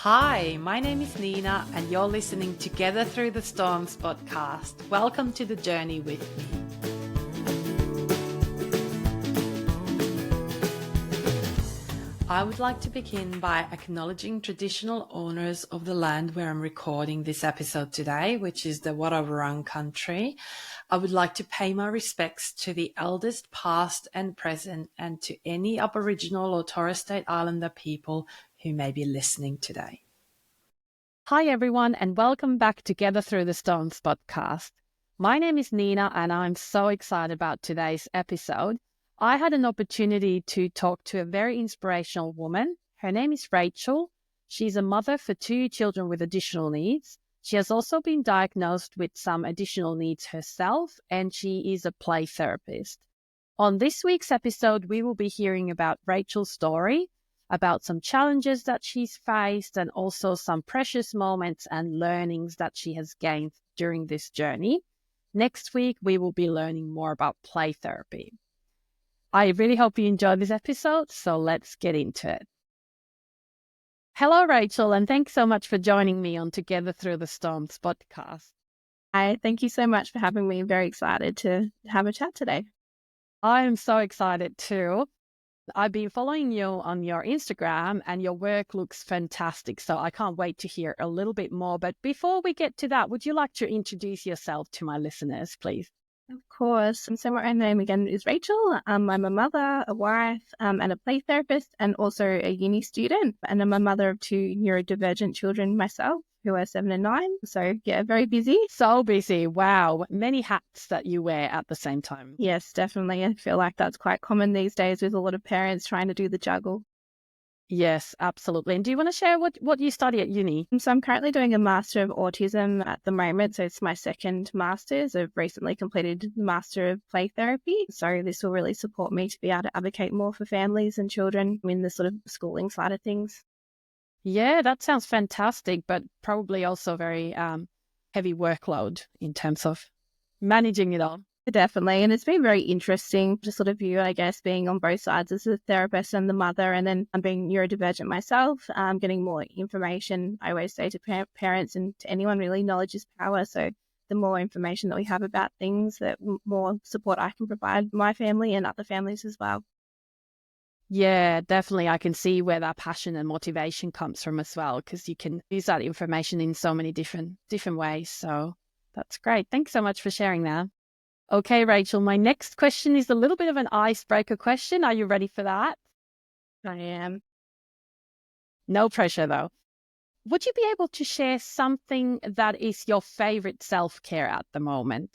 Hi, my name is Niina and you're listening Together Through the Storms podcast. Welcome to the journey with me. I would like to begin by acknowledging traditional owners of the land where I'm recording this episode today, which is the Wurrung country. I would like to pay my respects to the elders past and present and to any Aboriginal or Torres Strait Islander people who may be listening today. Hi everyone and welcome back Together Through the Storms podcast. My name is Niina and I'm so excited about today's episode. I had an opportunity to talk to a very inspirational woman. Her name is Rachel. She's a mother for 2 children with additional needs. She has also been diagnosed with some additional needs herself, and she is a play therapist. On this week's episode, we will be hearing about Rachel's story, about some challenges that she's faced, and also some precious moments and learnings that she has gained during this journey. Next week, we will be learning more about play therapy. I really hope you enjoyed this episode, so let's get into it. Hello, Rachel, and thanks so much for joining me on Together Through the Storms podcast. Hi, thank you so much for having me. I'm very excited to have a chat today. I am so excited too. I've been following you on your Instagram and your work looks fantastic, so I can't wait to hear a little bit more. But before we get to that, would you like to introduce yourself to my listeners, please? Of course. So my name again is Rachel. I'm a mother, a wife, and a play therapist, and also a uni student. And I'm a mother of 2 neurodivergent children myself, who are 7 and 9. So yeah, very busy. So busy. Wow. Many hats that you wear at the same time. Yes, definitely. I feel like that's quite common these days with a lot of parents trying to do the juggle. Yes, absolutely. And do you want to share what you study at uni? So I'm currently doing a Master of Autism at the moment. So it's my second Master's. I've recently completed the Master of Play Therapy. So this will really support me to be able to advocate more for families and children in the sort of schooling side of things. Yeah, that sounds fantastic, but probably also very heavy workload in terms of managing it all. Definitely. And it's been very interesting to sort of view, I guess, being on both sides as a therapist and the mother, and then I'm being neurodivergent myself, getting more information. I always say to parents and to anyone really, knowledge is power. So the more information that we have about things, the more support I can provide my family and other families as well. Yeah, definitely. I can see where that passion and motivation comes from as well, because you can use that information in so many different ways. So that's great. Thanks so much for sharing that. Okay, Rachel, my next question is a little bit of an icebreaker question. Are you ready for that? I am. No pressure, though. Would you be able to share something that is your favorite self-care at the moment?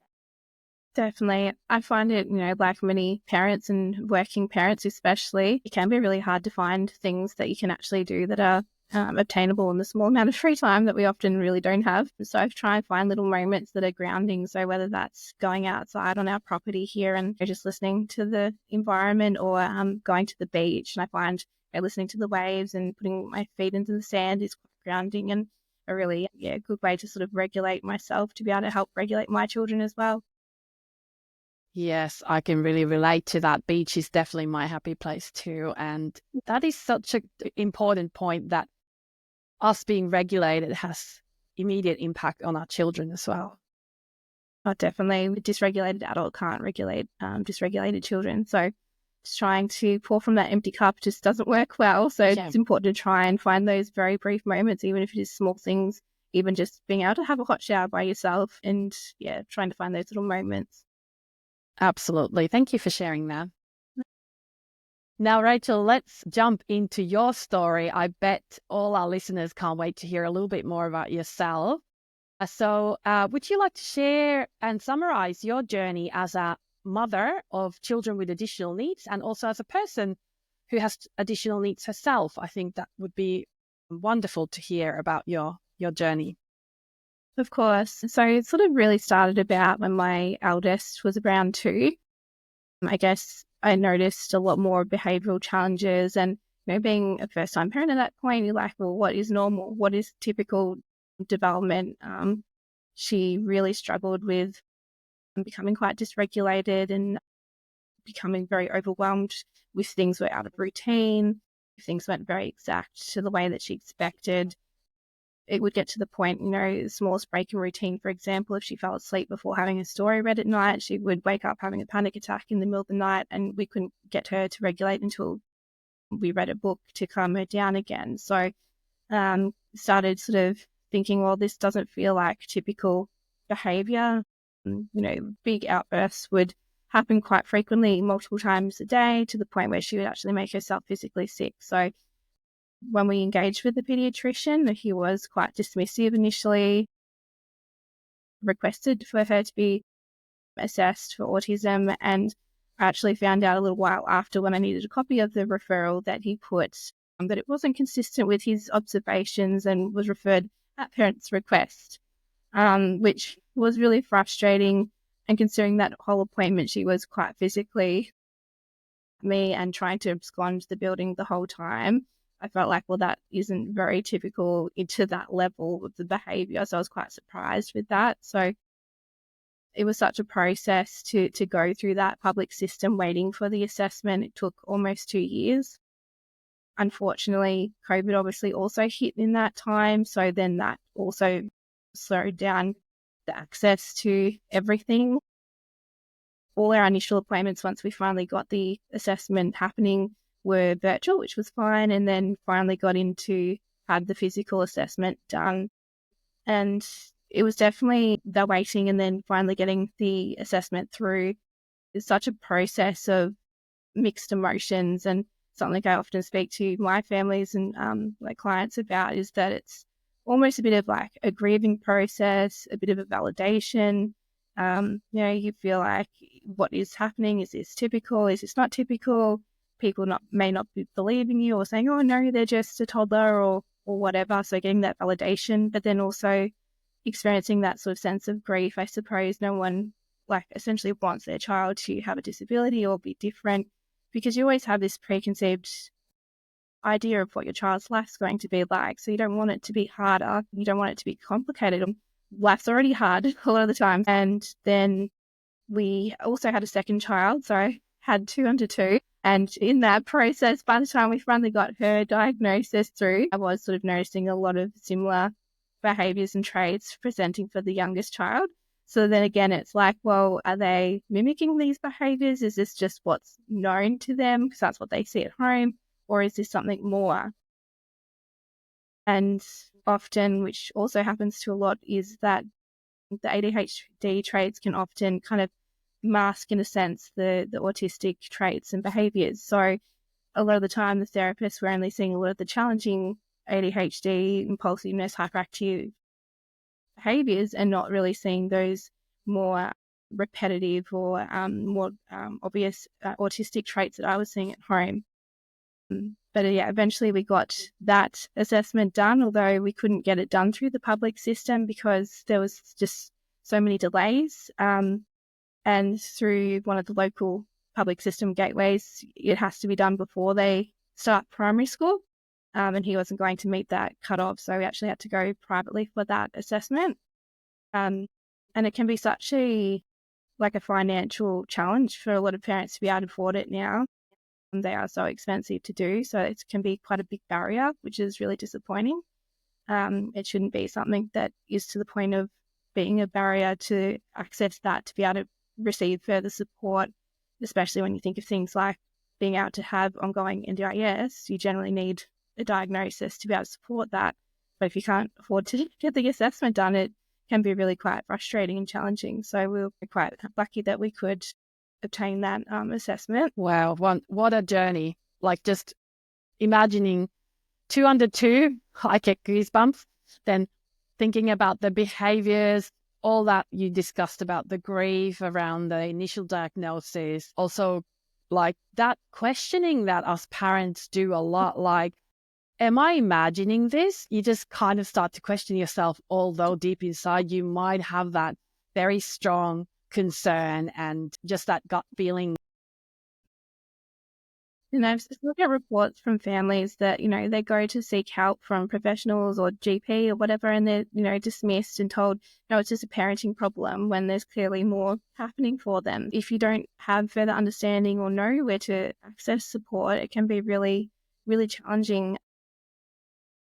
Definitely. I find it, like many parents and working parents especially, it can be really hard to find things that you can actually do that are obtainable in the small amount of free time that we often really don't have. So I try and find little moments that are grounding. So whether that's going outside on our property here and just listening to the environment, or going to the beach, and I find listening to the waves and putting my feet into the sand is quite grounding and a really good way to sort of regulate myself, to be able to help regulate my children as well. Yes, I can really relate to that. Beach is definitely my happy place too. And that is such an important point, that us being regulated has immediate impact on our children as well. Oh, definitely. A dysregulated adult can't regulate dysregulated children. So just trying to pour from that empty cup just doesn't work well. So It's important to try and find those very brief moments, even if it is small things, even just being able to have a hot shower by yourself and trying to find those little moments. Absolutely. Thank you for sharing that. Now, Rachel, let's jump into your story. I bet all our listeners can't wait to hear a little bit more about yourself. So would you like to share and summarize your journey as a mother of children with additional needs, and also as a person who has additional needs herself? I think that would be wonderful to hear about your journey. Of course. So it sort of really started about when my eldest was around 2. I guess I noticed a lot more behavioural challenges, and being a first-time parent at that point, you're like, well, what is normal? What is typical development? She really struggled with becoming quite dysregulated and becoming very overwhelmed with things were out of routine, if things weren't very exact to the way that she expected. it would get to the point, the smallest break in routine, for example, if she fell asleep before having a story read at night, she would wake up having a panic attack in the middle of the night, and we couldn't get her to regulate until we read a book to calm her down again. So started sort of thinking, well, this doesn't feel like typical behavior. Big outbursts would happen quite frequently, multiple times a day, to the point where she would actually make herself physically sick. So when we engaged with the pediatrician, he was quite dismissive initially, requested for her to be assessed for autism, and I actually found out a little while after, when I needed a copy of the referral, that he put that it wasn't consistent with his observations and was referred at parents' request, which was really frustrating. And considering that whole appointment, she was quite physically me and trying to abscond the building the whole time, I felt like, well, that isn't very typical into that level of the behavior. So I was quite surprised with that. So it was such a process to go through that public system waiting for the assessment. It took almost 2 years. Unfortunately, COVID obviously also hit in that time. So then that also slowed down the access to everything. All our initial appointments, once we finally got the assessment happening, were virtual, which was fine, and then finally got into had the physical assessment done. And it was definitely the waiting and then finally getting the assessment through is such a process of mixed emotions, and something I often speak to my families and my clients about is that it's almost a bit of like a grieving process, a bit of a validation. You feel like, what is happening? Is this typical? Is this not typical? People may not be believing you or saying, oh, no, they're just a toddler or whatever. So getting that validation, but then also experiencing that sort of sense of grief. I suppose no one essentially wants their child to have a disability or be different, because you always have this preconceived idea of what your child's life's going to be like. So you don't want it to be harder. You don't want it to be complicated. Life's already hard a lot of the time. And then we also had a second child. So I had 2 under 2. And in that process, by the time we finally got her diagnosis through, I was sort of noticing a lot of similar behaviors and traits presenting for the youngest child. So then again, it's like, well, are they mimicking these behaviors? Is this just what's known to them because that's what they see at home? Or is this something more? And often, which also happens to a lot, is that the ADHD traits can often kind of mask, in a sense, the autistic traits and behaviors. So a lot of the time, the therapists were only seeing a lot of the challenging ADHD, impulsiveness, hyperactive behaviors, and not really seeing those more repetitive or more obvious autistic traits that I was seeing at home. But yeah, eventually we got that assessment done, although we couldn't get it done through the public system because there was just so many delays. And through one of the local public system gateways, it has to be done before they start primary school. And he wasn't going to meet that cutoff, so we actually had to go privately for that assessment. And it can be such a financial challenge for a lot of parents to be able to afford it now. They are so expensive to do, so it can be quite a big barrier, which is really disappointing. It shouldn't be something that is to the point of being a barrier to access that, to be able to receive further support, especially when you think of things like being able to have ongoing NDIS. You generally need a diagnosis to be able to support that. But if you can't afford to get the assessment done, it can be really quite frustrating and challenging. So we were quite lucky that we could obtain that assessment. Wow, what a journey. Just imagining 2 under 2, I get goosebumps. Then thinking about the behaviors, all that you discussed about the grief around the initial diagnosis. Also, that questioning that us parents do a lot, am I imagining this? You just kind of start to question yourself, although deep inside you might have that very strong concern and just that gut feeling. And I've looked at reports from families that, they go to seek help from professionals or GP or whatever, and they're, dismissed and told, no, it's just a parenting problem, when there's clearly more happening for them. If you don't have further understanding or know where to access support, it can be really, really challenging.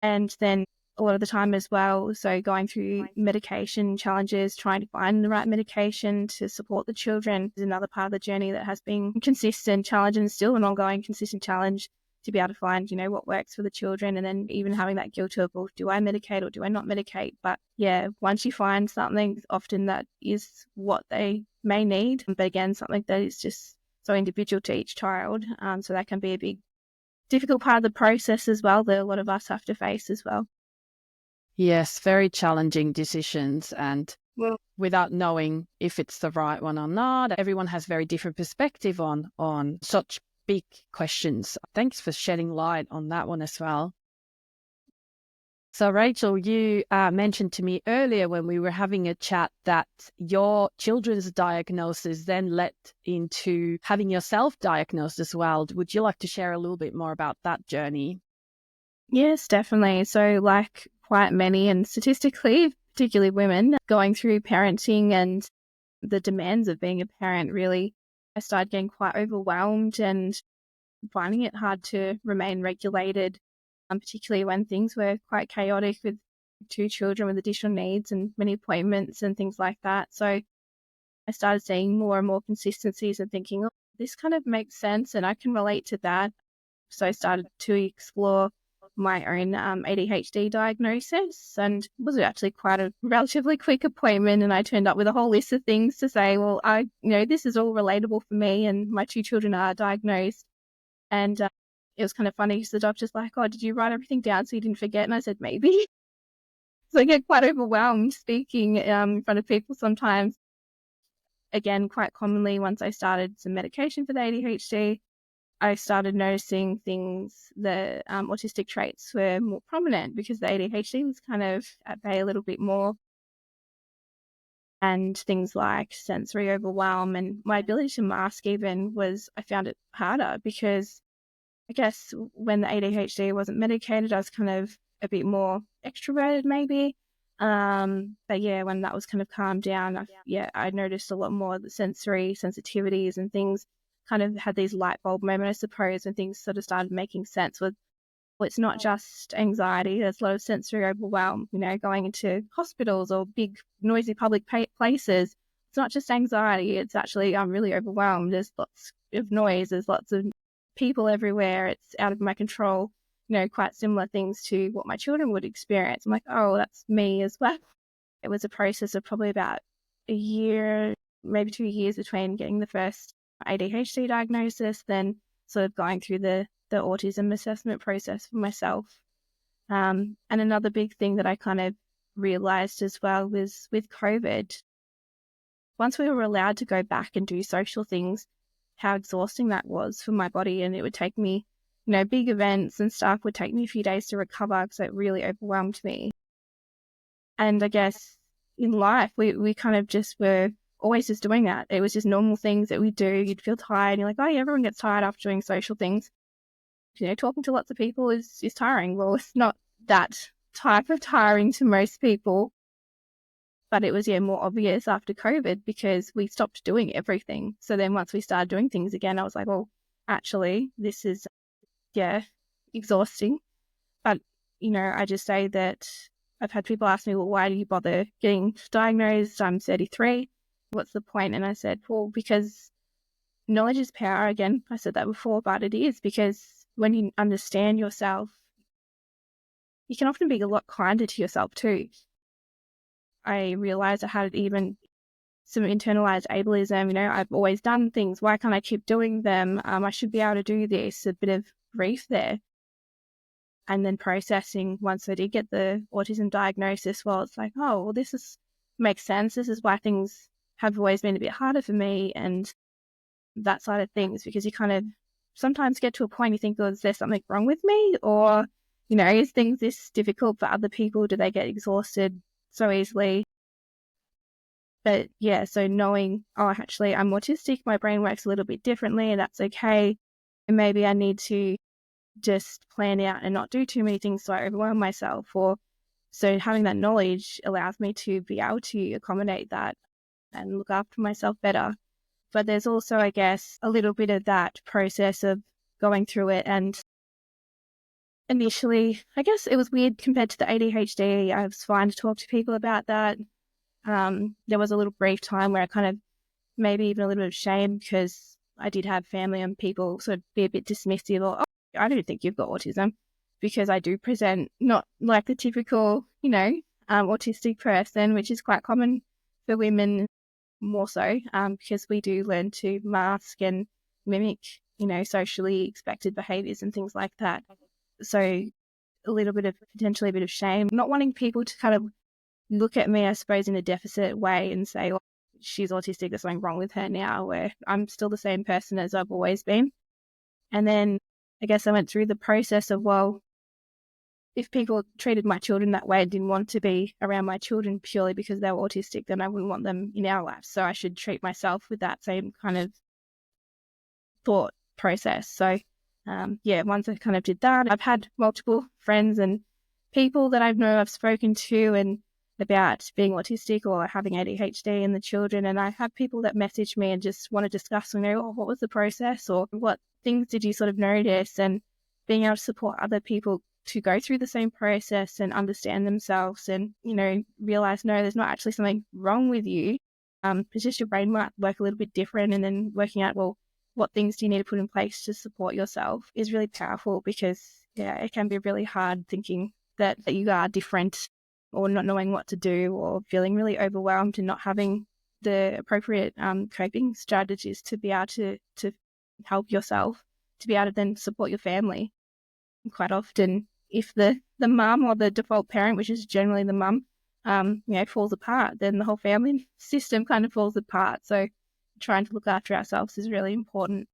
And then a lot of the time as well. So going through medication challenges, trying to find the right medication to support the children is another part of the journey that has been a consistent challenge and still an ongoing consistent challenge to be able to find, what works for the children. And then even having that guilt of, well, do I medicate or do I not medicate? But yeah, once you find something, often that is what they may need. But again, something that is just so individual to each child. So that can be a big difficult part of the process as well that a lot of us have to face as well. Yes, very challenging decisions, and without knowing if it's the right one or not. Everyone has very different perspective on such big questions. Thanks for shedding light on that one as well. So Rachel, you mentioned to me earlier when we were having a chat that your children's diagnosis then led into having yourself diagnosed as well. Would you like to share a little bit more about that journey? Yes, definitely. So like quite many, and statistically, particularly women, going through parenting and the demands of being a parent, really, I started getting quite overwhelmed and finding it hard to remain regulated, particularly when things were quite chaotic with two children with additional needs and many appointments and things like that. So I started seeing more and more consistencies and thinking, oh, this kind of makes sense and I can relate to that. So I started to explore my own ADHD diagnosis, and it was actually quite a relatively quick appointment, and I turned up with a whole list of things to say, well, this is all relatable for me and my two children are diagnosed. And it was kind of funny because the doctor's like, oh, did you write everything down so you didn't forget? And I said, maybe. So I get quite overwhelmed speaking in front of people sometimes. Again, quite commonly, once I started some medication for the ADHD, I started noticing things, the autistic traits were more prominent because the ADHD was kind of at bay a little bit more. And things like sensory overwhelm and my ability to mask even I found it harder because I guess when the ADHD wasn't medicated, I was kind of a bit more extroverted maybe. But yeah, when that was kind of calmed down, I noticed a lot more of the sensory sensitivities and things kind of had these light bulb moments, I suppose, and things sort of started making sense with, well, it's not just anxiety. There's a lot of sensory overwhelm, going into hospitals or big noisy public places. It's not just anxiety. It's actually, I'm really overwhelmed. There's lots of noise. There's lots of people everywhere. It's out of my control, quite similar things to what my children would experience. I'm like, oh, that's me as well. It was a process of probably about a year, maybe 2 years between getting the first ADHD diagnosis, then sort of going through the autism assessment process for myself. And another big thing that I kind of realized as well was with COVID, once we were allowed to go back and do social things, how exhausting that was for my body. And it would take me, big events and stuff would take me a few days to recover because it really overwhelmed me. And I guess in life, we kind of just were always just doing that. It was just normal things that we do. You'd feel tired. And you're like, oh, yeah, everyone gets tired after doing social things. Talking to lots of people is tiring. Well, it's not that type of tiring to most people. But it was, more obvious after COVID because we stopped doing everything. So then once we started doing things again, I was like, well, actually, this is, exhausting. But, I just say that I've had people ask me, well, why do you bother getting diagnosed? I'm 33. What's the point? And I said, well, because knowledge is power. Again, I said that before, but it is because when you understand yourself, you can often be a lot kinder to yourself too. I realized I had even some internalized ableism. I've always done things. Why can't I keep doing them? I should be able to do this. A bit of grief there. And then processing once I did get the autism diagnosis, well, it's like, oh, well, makes sense. This is why things have always been a bit harder for me and that side of things, because you kind of sometimes get to a point you think, oh, is there something wrong with me? Or, is things this difficult for other people? Do they get exhausted so easily? But yeah, so knowing, oh, actually, I'm autistic, my brain works a little bit differently, and that's okay. And maybe I need to just plan out and not do too many things so I overwhelm myself. Or so having that knowledge allows me to be able to accommodate that and look after myself better. But there's also, I guess, a little bit of that process of going through it and initially, I guess it was weird compared to the ADHD. I was fine to talk to people about that. There was a little brief time where I kind of maybe even a little bit of shame because I did have family and people sort of be a bit dismissive or, oh, I don't think you've got autism, because I do present not like the typical, autistic person, which is quite common for women more so, because we do learn to mask and mimic, socially expected behaviors and things like that. So a little bit of potentially a bit of shame, not wanting people to kind of look at me, I suppose, in a deficit way and say, oh, she's autistic, there's something wrong with her now, where I'm still the same person as I've always been. And then I guess I went through the process of, well, if people treated my children that way and didn't want to be around my children purely because they were autistic, then I wouldn't want them in our lives. So I should treat myself with that same kind of thought process. So, once I kind of did that, I've had multiple friends and people that I know I've spoken to and about being autistic or having ADHD in the children. And I have people that message me and just want to discuss, oh, what was the process or what things did you sort of notice, and being able to support other people to go through the same process and understand themselves and, realize, no, there's not actually something wrong with you. It's just your brain might work a little bit different, and then working out, well, what things do you need to put in place to support yourself is really powerful, because, it can be really hard thinking that you are different or not knowing what to do or feeling really overwhelmed and not having the appropriate coping strategies to be able to help yourself, to be able to then support your family. And quite often, if the mum or the default parent, which is generally the mum, falls apart, then the whole family system kind of falls apart. So trying to look after ourselves is really important.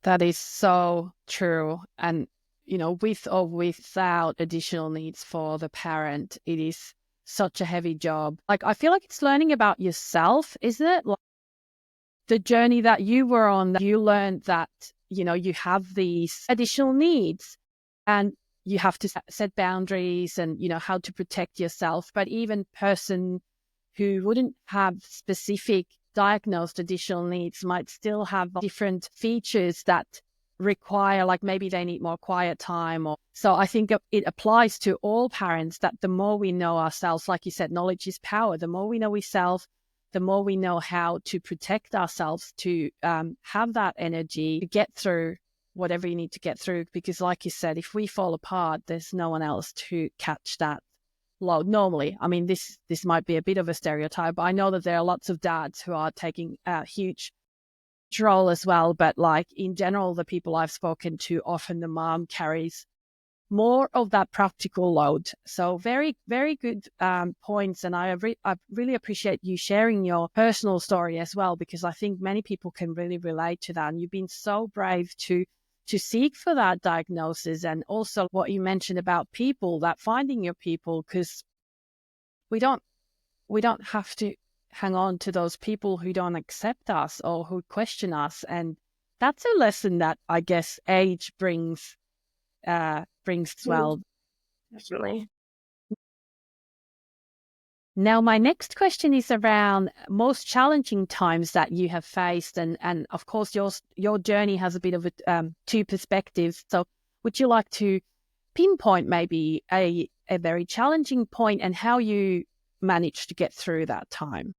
That is so true. And, with or without additional needs for the parent, it is such a heavy job. Like, I feel like it's learning about yourself, isn't it? Like the journey that you were on, that you learned that, you have these additional needs and you have to set boundaries and, how to protect yourself. But even person who wouldn't have specific diagnosed additional needs might still have different features that require, like maybe they need more quiet time. Or so I think it applies to all parents, that the more we know ourselves, like you said, knowledge is power. The more we know ourselves, the more we know how to protect ourselves, to have that energy to get through whatever you need to get through. Because like you said, if we fall apart, there's no one else to catch that load. Normally, I mean, this might be a bit of a stereotype, but I know that there are lots of dads who are taking a huge role as well. But like in general, the people I've spoken to, often the mom carries more of that practical load. So very, very good points. And I really appreciate you sharing your personal story as well, because I think many people can really relate to that. And you've been so brave to seek for that diagnosis. And also what you mentioned about people, that finding your people, because we don't have to hang on to those people who don't accept us or who question us. And that's a lesson that I guess age brings as well. Definitely. Now, my next question is around most challenging times that you have faced, and of course your journey has a bit of two perspectives. So, would you like to pinpoint maybe a very challenging point and how you managed to get through that time?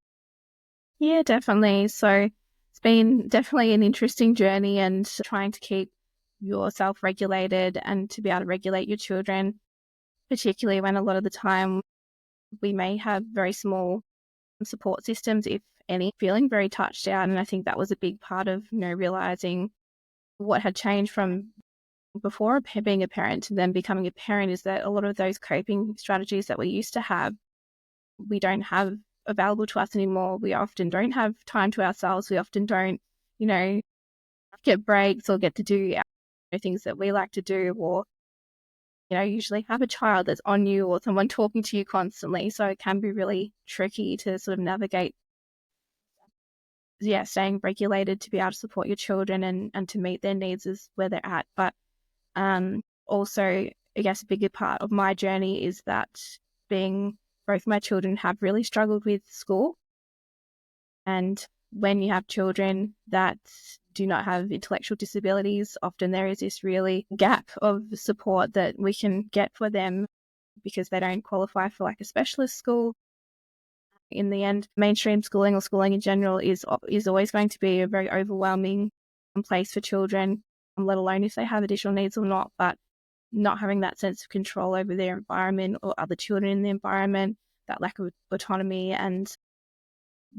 Yeah, definitely. So it's been definitely an interesting journey, and trying to keep yourself regulated and to be able to regulate your children, particularly when a lot of the time we may have very small support systems, if any, feeling very touched out. And I think that was a big part of, realizing what had changed from before being a parent to then becoming a parent, is that a lot of those coping strategies that we used to have, we don't have available to us anymore. We often don't have time to ourselves. We often don't, get breaks or get to do things that we like to do, or usually have a child that's on you or someone talking to you constantly. So it can be really tricky to sort of navigate, staying regulated to be able to support your children and to meet their needs as where they're at. But also, I guess a bigger part of my journey is that being both my children have really struggled with school. And when you have children that do not have intellectual disabilities, often there is this really gap of support that we can get for them because they don't qualify for like a specialist school. In the end, mainstream schooling or schooling in general is always going to be a very overwhelming place for children, let alone if they have additional needs or not. But not having that sense of control over their environment or other children in the environment, that lack of autonomy and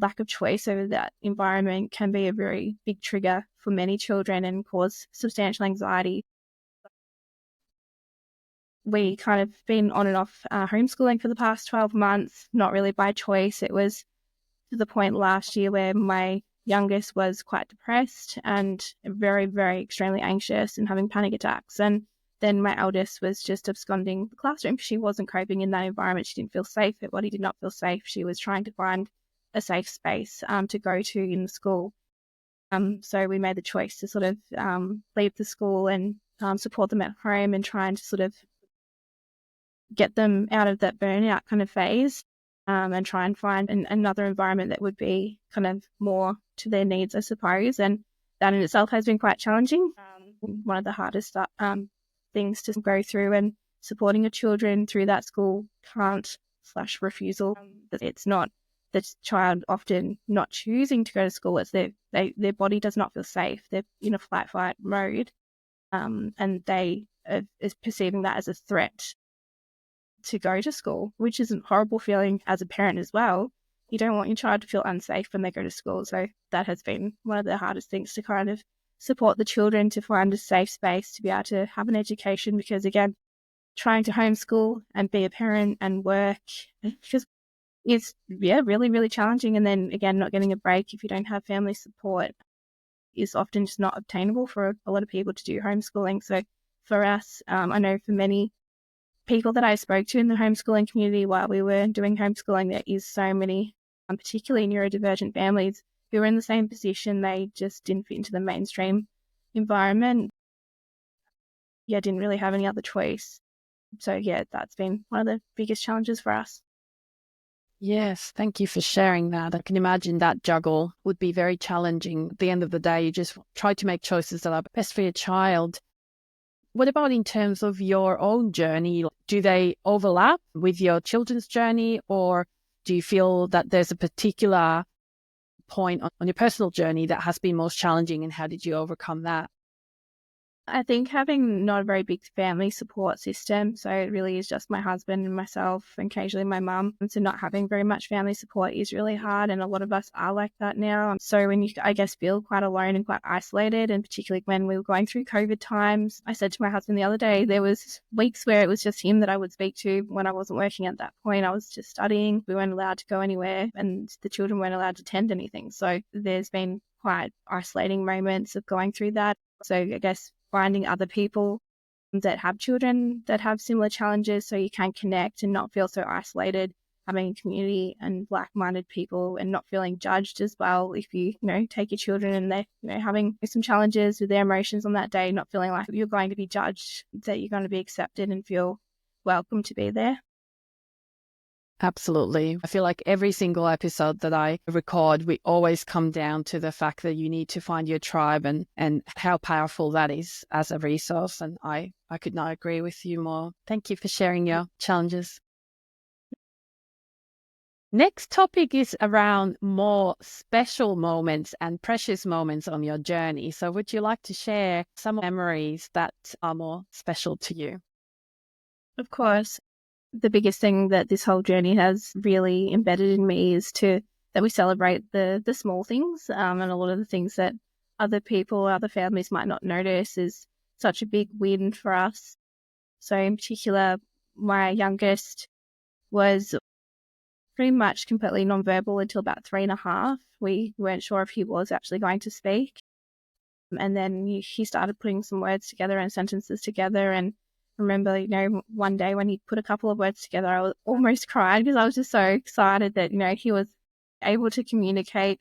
lack of choice over that environment can be a very big trigger for many children and cause substantial anxiety. We kind of been on and off homeschooling for the past 12 months, not really by choice. It was to the point last year where my youngest was quite depressed and very, very extremely anxious and having panic attacks. And then my eldest was just absconding the classroom. She wasn't coping in that environment. She didn't feel safe. Her body did not feel safe. She was trying to find a safe space to go to in the school. So we made the choice to sort of leave the school and support them at home and trying to sort of get them out of that burnout kind of phase and try and find another environment that would be kind of more to their needs, I suppose. And that in itself has been quite challenging. One of the hardest things to go through, and supporting your children through that school can't/refusal. It's not the child often not choosing to go to school. It's their body does not feel safe. They're in a flight mode, and they is perceiving that as a threat to go to school, which is a horrible feeling as a parent as well. You don't want your child to feel unsafe when they go to school. So that has been one of the hardest things, to kind of support the children to find a safe space to be able to have an education, because again, trying to homeschool and be a parent and work because it's really, really challenging. And then again, not getting a break if you don't have family support is often just not obtainable for a lot of people to do homeschooling. So for us, I know for many people that I spoke to in the homeschooling community while we were doing homeschooling, there is so many, particularly neurodivergent families who are in the same position. They just didn't fit into the mainstream environment. Didn't really have any other choice. So that's been one of the biggest challenges for us. Yes, thank you for sharing that. I can imagine that juggle would be very challenging. At the end of the day, you just try to make choices that are best for your child. What about in terms of your own journey? Do they overlap with your children's journey, or do you feel that there's a particular point on your personal journey that has been most challenging, and how did you overcome that? I think having not a very big family support system, so it really is just my husband and myself and occasionally my mum, so not having very much family support is really hard, and a lot of us are like that now. So when you, I guess, feel quite alone and quite isolated, and particularly when we were going through COVID times, I said to my husband the other day, there was weeks where it was just him that I would speak to when I wasn't working at that point. I was just studying. We weren't allowed to go anywhere and the children weren't allowed to attend anything. So there's been quite isolating moments of going through that. So I guess finding other people that have children that have similar challenges so you can connect and not feel so isolated, having a community and like-minded people and not feeling judged as well. If you take your children and they're having some challenges with their emotions on that day, not feeling like you're going to be judged, that you're going to be accepted and feel welcome to be there. Absolutely. I feel like every single episode that I record, we always come down to the fact that you need to find your tribe and how powerful that is as a resource. And I could not agree with you more. Thank you for sharing your challenges. Next topic is around more special moments and precious moments on your journey. So would you like to share some memories that are more special to you? Of course. The biggest thing that this whole journey has really embedded in me is that we celebrate the small things, and a lot of the things that other people, other families might not notice is such a big win for us. So in particular, my youngest was pretty much completely nonverbal until about 3.5. We weren't sure if he was actually going to speak. And then he started putting some words together and sentences together, and remember, one day when he put a couple of words together, I was almost crying because I was just so excited that, he was able to communicate,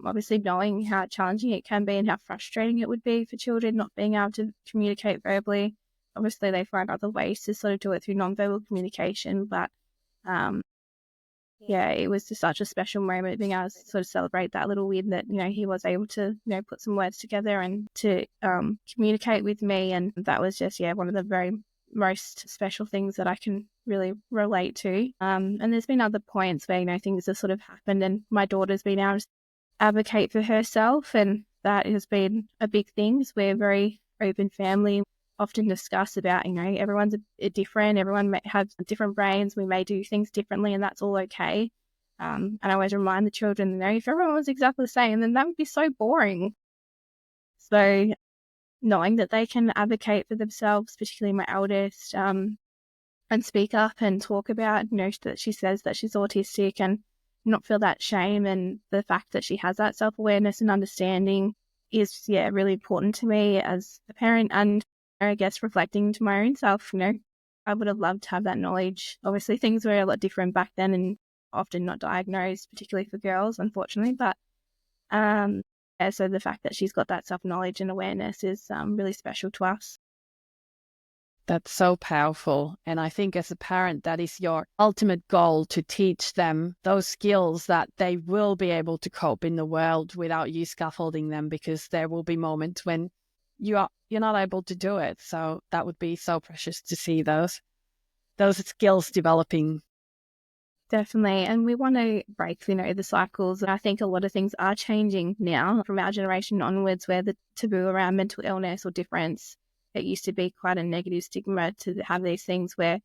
obviously knowing how challenging it can be and how frustrating it would be for children not being able to communicate verbally. Obviously, they find other ways to sort of do it through nonverbal communication, but yeah, it was just such a special moment being able to sort of celebrate that little win that, he was able to, put some words together and to communicate with me. And that was just, yeah, one of the very most special things that I can really relate to. And there's been other points where, things have sort of happened and my daughter's been able to advocate for herself. And that has been a big thing. So we're a very open family, often discuss about, everyone's different, everyone may have different brains, we may do things differently, and that's all okay. And I always remind the children, if everyone was exactly the same, then that would be so boring. So knowing that they can advocate for themselves, particularly my eldest, and speak up and talk about, that she says that she's autistic and not feel that shame, and the fact that she has that self-awareness and understanding is, yeah, really important to me as a parent. And I guess reflecting to my own self, I would have loved to have that knowledge. Obviously, things were a lot different back then and often not diagnosed, particularly for girls, unfortunately. But yeah, so the fact that she's got that self-knowledge and awareness is really special to us. That's so powerful. And I think as a parent, that is your ultimate goal, to teach them those skills that they will be able to cope in the world without you scaffolding them, because there will be moments when you're not able to do it. So that would be so precious to see those skills developing. Definitely. And we want to break, the cycles. I think a lot of things are changing now from our generation onwards, where the taboo around mental illness or difference, it used to be quite a negative stigma to have these things, where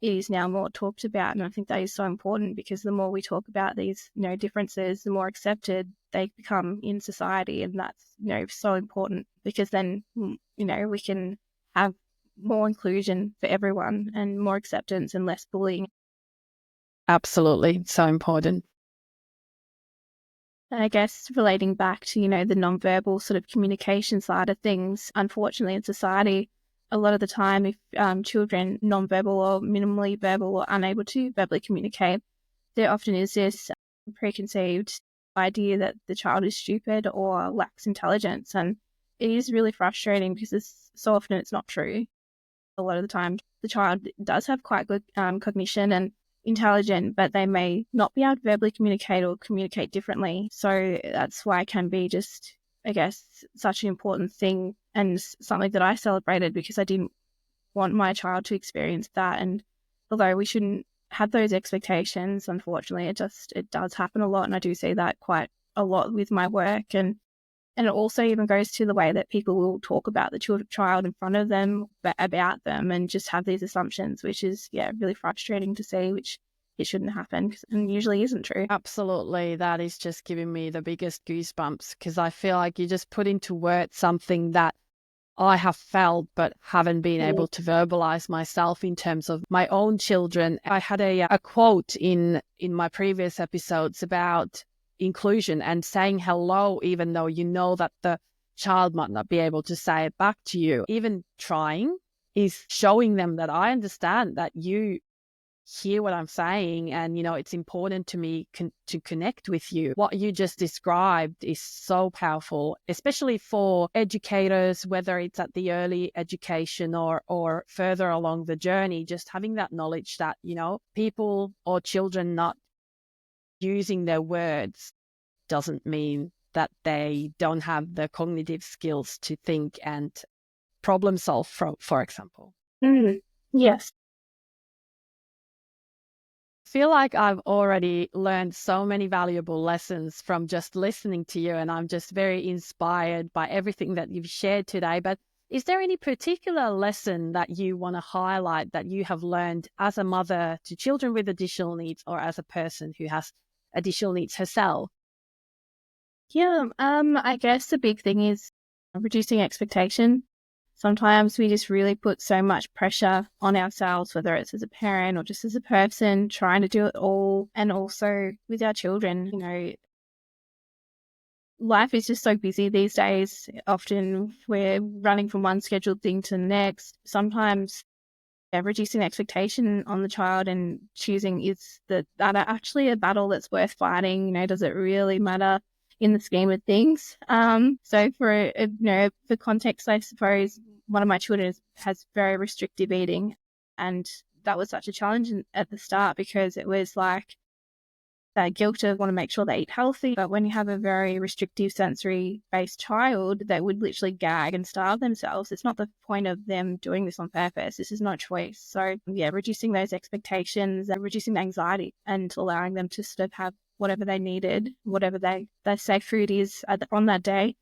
it is now more talked about. And I think that is so important, because the more we talk about these, differences, the more accepted they become in society. And that's, so important, because then, we can have more inclusion for everyone and more acceptance and less bullying. Absolutely. So important. And I guess relating back to, the nonverbal sort of communication side of things, unfortunately in society, a lot of the time, if children nonverbal or minimally verbal or unable to verbally communicate, there often is this preconceived idea that the child is stupid or lacks intelligence. And it is really frustrating, because so often it's not true. A lot of the time, the child does have quite good cognition and intelligent, but they may not be able to verbally communicate or communicate differently. So that's why it can be just, I guess, such an important thing, and something that I celebrated, because I didn't want my child to experience that. And although we shouldn't have those expectations, unfortunately, it does happen a lot. And I do see that quite a lot with my work. And it also even goes to the way that people will talk about the child in front of them, about them, and just have these assumptions, which is, yeah, really frustrating to see, which it shouldn't happen and usually isn't true. Absolutely. That is just giving me the biggest goosebumps, because I feel like you just put into words something that I have felt but haven't been able to verbalize myself in terms of my own children. I had a quote in my previous episodes about inclusion and saying hello, even though you know that the child might not be able to say it back to you. Even trying is showing them that I understand that you hear what I'm saying, and it's important to me to connect with you. What you just described is so powerful, especially for educators, whether it's at the early education or further along the journey. Just having that knowledge that people or children not using their words doesn't mean that they don't have the cognitive skills to think and problem solve, for example. Yes. Feel like I've already learned so many valuable lessons from just listening to you, and I'm just very inspired by everything that you've shared today. But is there any particular lesson that you want to highlight that you have learned as a mother to children with additional needs, or as a person who has additional needs herself? Yeah, I guess the big thing is reducing expectation. Sometimes we just really put so much pressure on ourselves, whether it's as a parent or just as a person, trying to do it all. And also with our children, life is just so busy these days. Often we're running from one scheduled thing to the next. Sometimes reducing expectation on the child and choosing, is that actually a battle that's worth fighting? Does it really matter in the scheme of things? So for context, I suppose one of my children has very restrictive eating, and that was such a challenge at the start, because it was like that guilt of want to make sure they eat healthy. But when you have a very restrictive sensory based child that would literally gag and starve themselves, it's not the point of them doing this on purpose. This is not choice. So yeah, reducing those expectations, reducing the anxiety, and allowing them to sort of have whatever they needed, whatever they say food is on that day,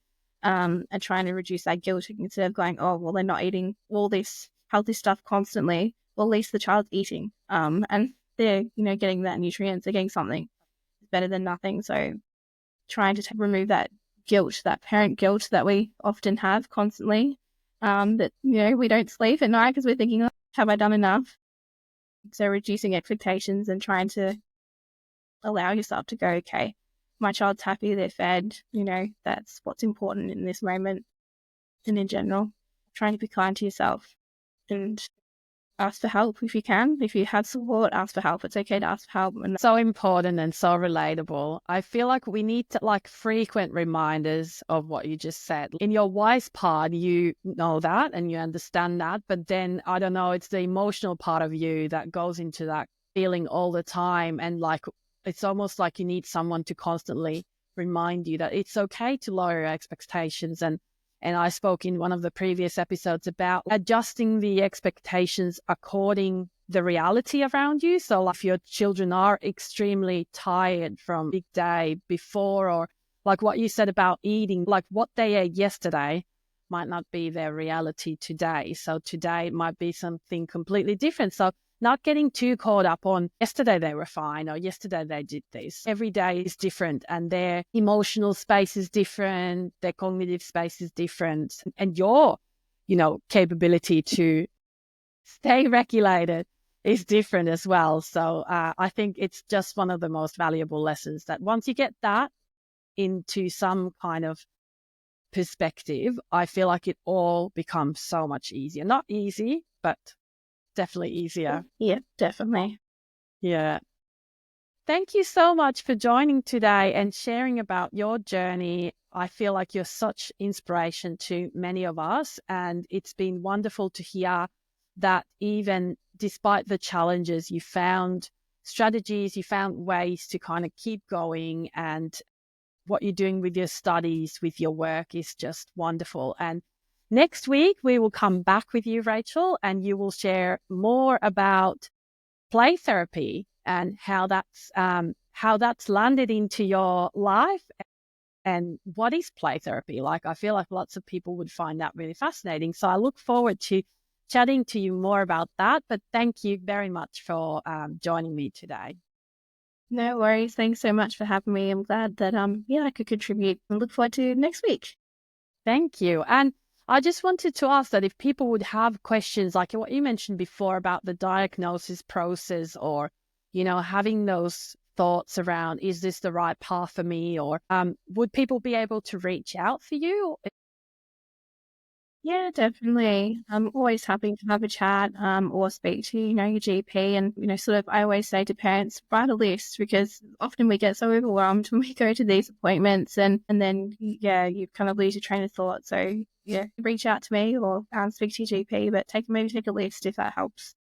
and trying to reduce that guilt instead of going, oh, well, they're not eating all this healthy stuff constantly. Well, at least the child's eating, and they're, getting that nutrients, they're getting something better than nothing. So trying to remove that guilt, that parent guilt that we often have constantly, that, we don't sleep at night because we're thinking, oh, have I done enough? So reducing expectations and trying to allow yourself to go, okay, my child's happy, they're fed, that's what's important in this moment. And in general, trying to be kind to yourself and ask for help if you can. If you have support, ask for help. It's okay to ask for help. And so important and so relatable. I feel like we need to frequent reminders of what you just said. In your wise part, you know that and you understand that. But then, I don't know, it's the emotional part of you that goes into that feeling all the time. And it's almost like you need someone to constantly remind you that it's okay to lower your expectations. And I spoke in one of the previous episodes about adjusting the expectations according the reality around you. So if your children are extremely tired from a big day before, or like what you said about eating, like what they ate yesterday might not be their reality today. So today it might be something completely different. So not getting too caught up on yesterday they were fine or yesterday they did this. Every day is different and their emotional space is different, their cognitive space is different, and your, capability to stay regulated is different as well. So I think it's just one of the most valuable lessons that once you get that into some kind of perspective, I feel like it all becomes so much easier. Not easy, but definitely easier. Yeah, definitely. Yeah. Thank you so much for joining today and sharing about your journey. I feel like you're such inspiration to many of us, and it's been wonderful to hear that even despite the challenges, you found strategies, you found ways to kind of keep going, and what you're doing with your studies, with your work is just wonderful. And next week, we will come back with you, Rachel, and you will share more about play therapy and how that's landed into your life and what is play therapy. Like, I feel like lots of people would find that really fascinating. So I look forward to chatting to you more about that. But thank you very much for joining me today. No worries. Thanks so much for having me. I'm glad that I could contribute and look forward to next week. Thank you. And I just wanted to ask that if people would have questions like what you mentioned before about the diagnosis process, or, having those thoughts around, is this the right path for me? Or would people be able to reach out for you? Yeah, definitely. I'm always happy to have a chat or speak to, your GP. And, sort of, I always say to parents, write a list, because often we get so overwhelmed when we go to these appointments and then, you kind of lose your train of thought. So, yeah, reach out to me or speak to your GP, but maybe take a list if that helps.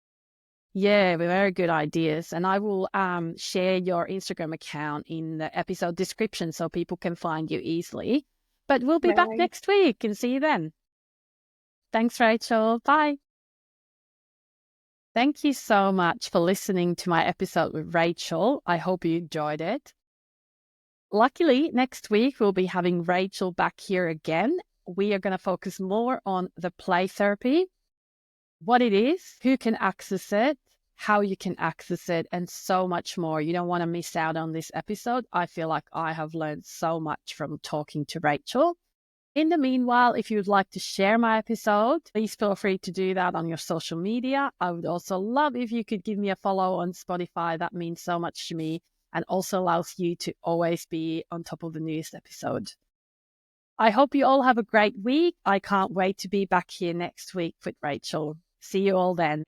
Yeah, very good ideas. And I will share your Instagram account in the episode description so people can find you easily. But we'll be back next week and see you then. Thanks, Rachel. Bye. Thank you so much for listening to my episode with Rachel. I hope you enjoyed it. Luckily, next week we'll be having Rachel back here again. We are going to focus more on the play therapy, what it is, who can access it, how you can access it, and so much more. You don't want to miss out on this episode. I feel like I have learned so much from talking to Rachel. In the meanwhile, if you'd like to share my episode, please feel free to do that on your social media. I would also love if you could give me a follow on Spotify. That means so much to me and also allows you to always be on top of the newest episode. I hope you all have a great week. I can't wait to be back here next week with Rachel. See you all then.